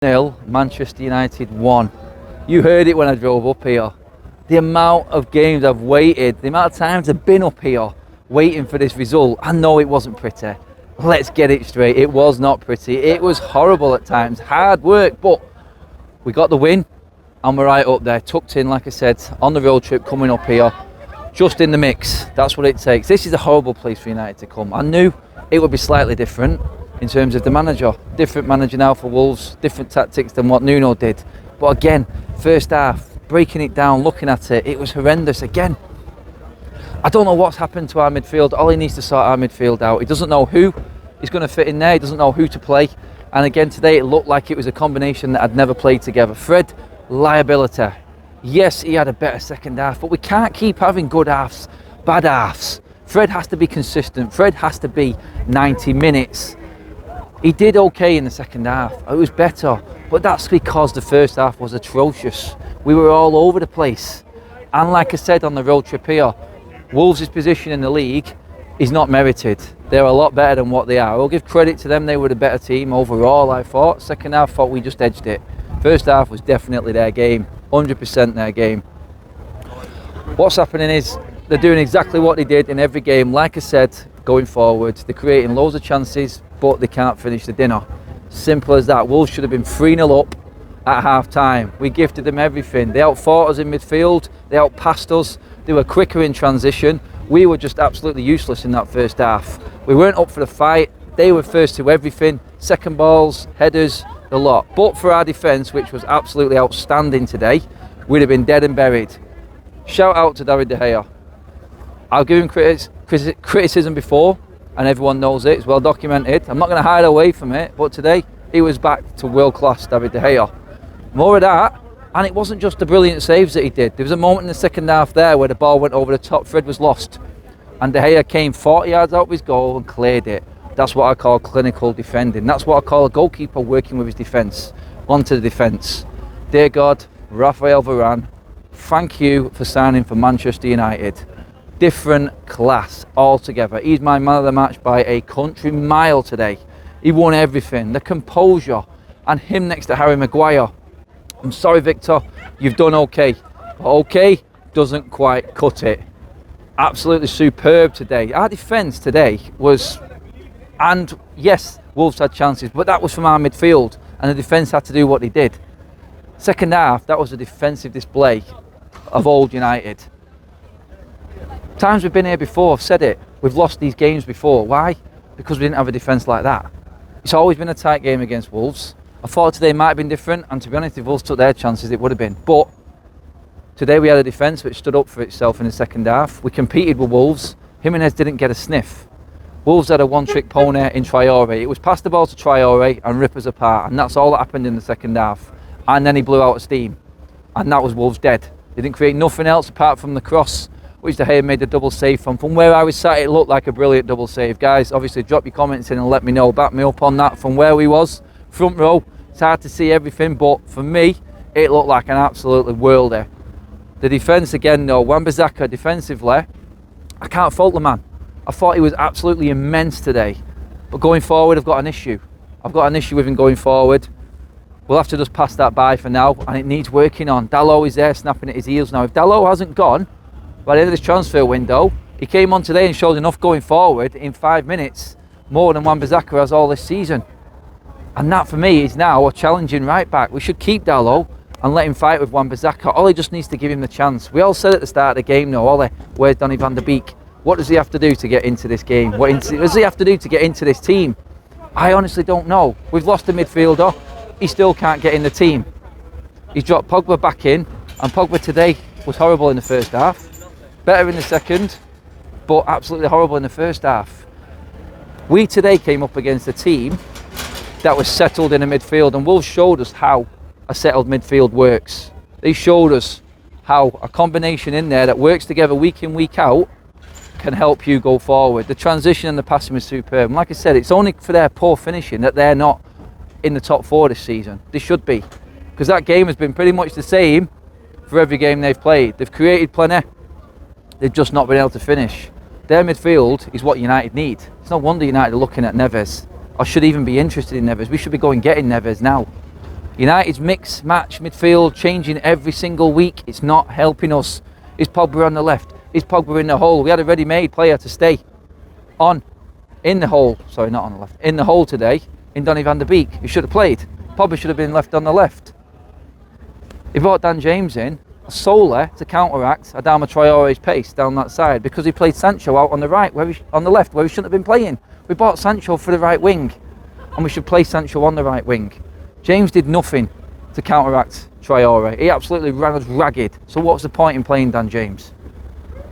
0, Manchester United 1. You heard it when I drove up here. The amount of games I've waited, the amount of times I've been up here waiting for this result. I know it wasn't pretty. Let's get it straight. It was not pretty. It was horrible at times. Hard work, but we got the win and we're right up there, tucked in, like I said, on the road trip coming up here. Just in the mix. That's what it takes. This is a horrible place for United to come. I knew it would be slightly different in terms of the manager. Different manager now for Wolves, different tactics than what Nuno did. But again, first half, breaking it down, looking at it, it was horrendous again. I don't know what's happened to our midfield. Ollie needs to sort our midfield out. He doesn't know who is going to fit in there. He doesn't know who to play. And again, today it looked like it was a combination that had never played together. Fred, liability. Yes, he had a better second half, but we can't keep having good halves, bad halves. Fred has to be consistent. Fred has to be 90 minutes. He did okay in the second half. It was better, but that's because the first half was atrocious. We were all over the place. And like I said on the road trip here, Wolves' position in the league is not merited. They're a lot better than what they are. I'll give credit to them. They were the better team overall, I thought. Second half, thought we just edged it. First half was definitely their game. 100% their game. What's happening is they're doing exactly what they did in every game. Like I said, going forward, they're creating loads of chances, but they can't finish the dinner. Simple as that. Wolves should have been 3-0 up at half time. We gifted them everything. They outfought us in midfield, they outpassed us, they were quicker in transition. We were just absolutely useless in that first half. We weren't up for the fight. They were first to everything. Second balls, headers, the lot. But for our defence, which was absolutely outstanding today, we'd have been dead and buried. Shout out to David De Gea. I'll give him criticism before, and everyone knows it. It's well documented. I'm not going to hide away from it, but today he was back to world-class David De Gea. More of that, and it wasn't just the brilliant saves that he did. There was a moment in the second half there where the ball went over the top. Fred was lost, and De Gea came 40 yards out of his goal and cleared it. That's what I call clinical defending. That's what I call a goalkeeper working with his defence. Onto the defence. Dear God, Raphael Varane, thank you for signing for Manchester United. Different class altogether. He's my man of the match by a country mile today. He won everything. The composure, and him next to Harry Maguire. I'm sorry, Victor, you've done okay. But okay doesn't quite cut it. Absolutely superb today. Our defence today was... And yes, Wolves had chances, but that was from our midfield, and the defence had to do what they did. Second half, that was a defensive display of old United. Times we've been here before, I've said it. We've lost these games before. Why? Because we didn't have a defence like that. It's always been a tight game against Wolves. I thought today might have been different, and to be honest, if Wolves took their chances, it would have been. But today we had a defence which stood up for itself in the second half. We competed with Wolves. Jimenez didn't get a sniff. Wolves had a one-trick pony in Traore. It was pass the ball to Traore and rip us apart, and that's all that happened in the second half. And then he blew out of steam, and that was Wolves dead. They didn't create nothing else apart from the cross, which De Gea made a double save from. From where I was sat, it looked like a brilliant double save. Guys, obviously drop your comments in and let me know, back me up on that. From where we was, front row, it's hard to see everything, but for me, it looked like an absolutely worldy. The defence again though, Wan-Bissaka defensively, I can't fault the man. I thought he was absolutely immense today. But going forward, I've got an issue. I've got an issue with him going forward. We'll have to just pass that by for now, and it needs working on. Dalot is there snapping at his heels now. If Dalot hasn't gone by the end of this transfer window, he came on today and showed enough going forward in 5 minutes, more than Wan-Bissaka has all this season. And that for me is now a challenging right back. We should keep Dalot and let him fight with Wan-Bissaka. Ollie just needs to give him the chance. We all said at the start of the game, no, Ollie, where's Donny van der Beek? What does he have to do to get into this game? What does he have to do to get into this team? I honestly don't know. We've lost a midfielder. He still can't get in the team. He's dropped Pogba back in, and Pogba today was horrible in the first half. Better in the second, but absolutely horrible in the first half. We today came up against a team that was settled in a midfield, and Wolves showed us how a settled midfield works. They showed us how a combination in there that works together week in, week out can help you go forward. The transition and the passing was superb. And like I said, it's only for their poor finishing that they're not in the top 4 this season. They should be, because that game has been pretty much the same for every game they've played. They've created plenty, they've just not been able to finish. Their midfield is what United need. It's no wonder United are looking at Neves, or should even be interested in Neves. We should be going getting Neves now. United's mix match midfield changing every single week. It's not helping us. Is Pogba on the left? Is Pogba in the hole? We had a ready-made player to stay on in the hole. Sorry, not on the left. In the hole today in Donny van der Beek. He should have played. Pogba should have been left on the left. He brought Dan James in solely to counteract Adama Traore's pace down that side because he played Sancho out on the right, on the left, where he shouldn't have been playing. We bought Sancho for the right wing, and we should play Sancho on the right wing. James did nothing to counteract Traore. He absolutely ran us ragged. So what's the point in playing Dan James?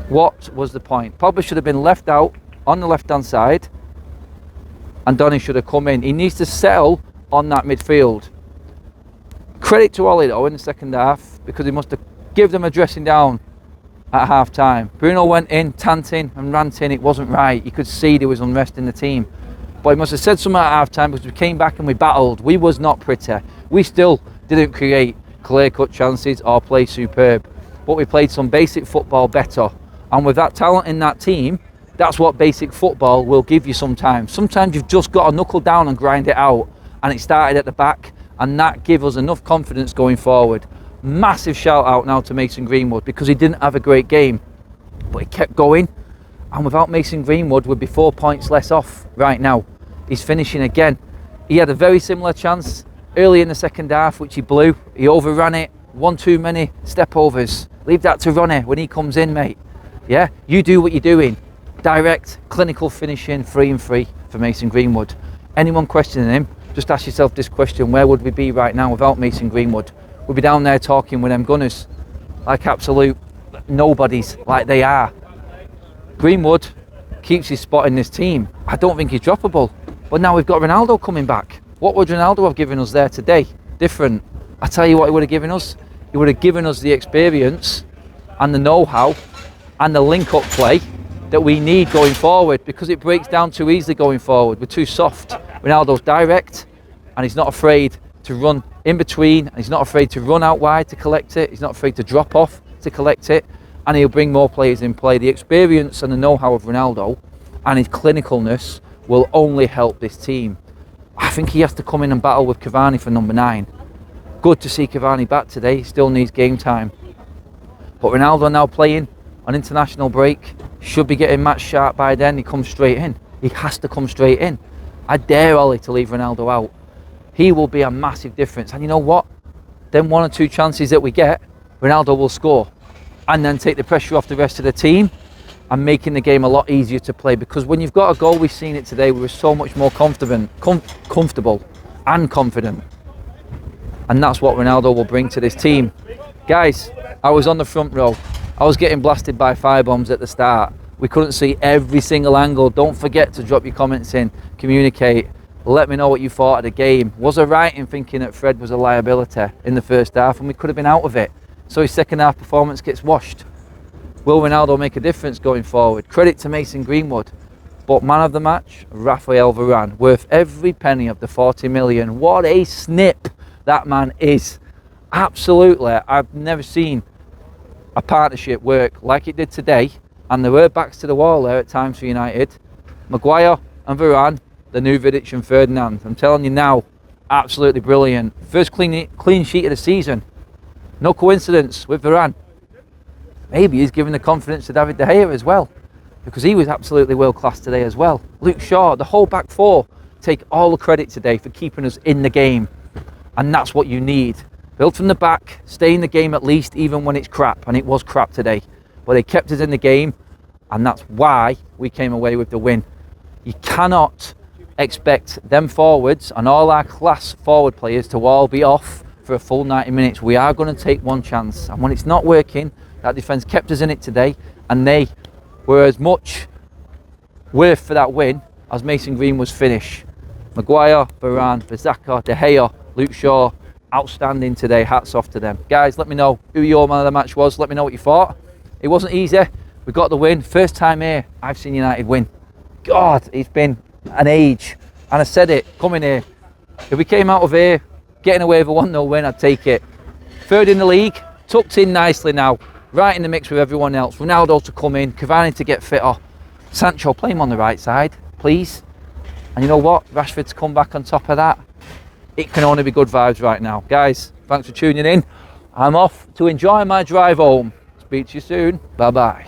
What was the point? Pogba should have been left out on the left-hand side, and Donny should have come in. He needs to settle on that midfield. Credit to Ollie though in the second half, because he must have given them a dressing down at half time. Bruno went in chanting and ranting. It wasn't right. You could see there was unrest in the team. But he must have said something at half time, because we came back and we battled. We was not pretty. We still didn't create clear-cut chances or play superb. But we played some basic football better. And with that talent in that team, that's what basic football will give you sometimes. Sometimes you've just got to knuckle down and grind it out. And it started at the back. And that gave us enough confidence going forward. Massive shout out now to Mason Greenwood, because he didn't have a great game. But he kept going. And without Mason Greenwood, we'd be 4 points less off right now. He's finishing again. He had a very similar chance early in the second half, which he blew. He overran it. One too many step overs. Leave that to Ronnie when he comes in, mate. Yeah, you do what you're doing. Direct, clinical finishing, 3 and 3 for Mason Greenwood. Anyone questioning him, just ask yourself this question: where would we be right now without Mason Greenwood? We'd be down there talking with them Gunners like absolute nobodies, like they are. Greenwood keeps his spot in this team. I don't think he's droppable. But now we've got Ronaldo coming back. What would Ronaldo have given us there today? Different. I tell you what he would have given us. He would have given us the experience and the know-how and the link-up play that we need going forward, because it breaks down too easily going forward. We're too soft. Ronaldo's direct, and he's not afraid to run in between, and he's not afraid to run out wide to collect it. He's not afraid to drop off to collect it, and he'll bring more players in play. The experience and the know-how of Ronaldo and his clinicalness will only help this team. I think he has to come in and battle with Cavani for number 9. Good to see Cavani back today. He still needs game time. But Ronaldo now playing on international break, should be getting match sharp by then. He comes straight in. He has to come straight in. I dare Ollie to leave Ronaldo out. He will be a massive difference. And you know what? Then 1 or 2 chances that we get, Ronaldo will score. And then take the pressure off the rest of the team, and making the game a lot easier to play. Because when you've got a goal, we've seen it today, we were so much more comfortable and confident. And that's what Ronaldo will bring to this team. Guys, I was on the front row. I was getting blasted by firebombs at the start. We couldn't see every single angle. Don't forget to drop your comments in, communicate. Let me know what you thought of the game. Was I right in thinking that Fred was a liability in the first half and we could have been out of it? So his second half performance gets washed. Will Ronaldo make a difference going forward? Credit to Mason Greenwood. But man of the match, Raphael Varane, worth every penny of the 40 million. What a snip that man is. Absolutely. I've never seen a partnership work like it did today. And there were backs to the wall there at times for United. Maguire and Varane, the new Vidic and Ferdinand. I'm telling you now, absolutely brilliant. First clean sheet of the season. No coincidence with Varane. Maybe he's giving the confidence to David De Gea as well, because he was absolutely world class today as well. Luke Shaw, the whole back four, take all the credit today for keeping us in the game. And that's what you need. Build from the back, stay in the game at least, even when it's crap. And it was crap today. But they kept us in the game, and that's why we came away with the win. You cannot expect them forwards and all our class forward players to all be off for a full 90 minutes. We are going to take one chance. And when it's not working, that defence kept us in it today, and they were as much worth for that win as Mason Greenwood's finish. Maguire, Varane, Bissaka, De Gea, Luke Shaw, outstanding today. Hats off to them. Guys, let me know who your man of the match was. Let me know what you thought. It wasn't easy. We got the win. First time here I've seen United win. God, it's been an age. And I said it, coming here. If we came out of here getting away with a 1-0 win, I'd take it. Third in the league, tucked in nicely now. Right in the mix with everyone else. Ronaldo to come in, Cavani to get fitter. Sancho, play him on the right side, please. And you know what? Rashford to come back on top of that. it can only be good vibes right now. Guys, thanks for tuning in. I'm off to enjoy my drive home. Speak to you soon. Bye bye.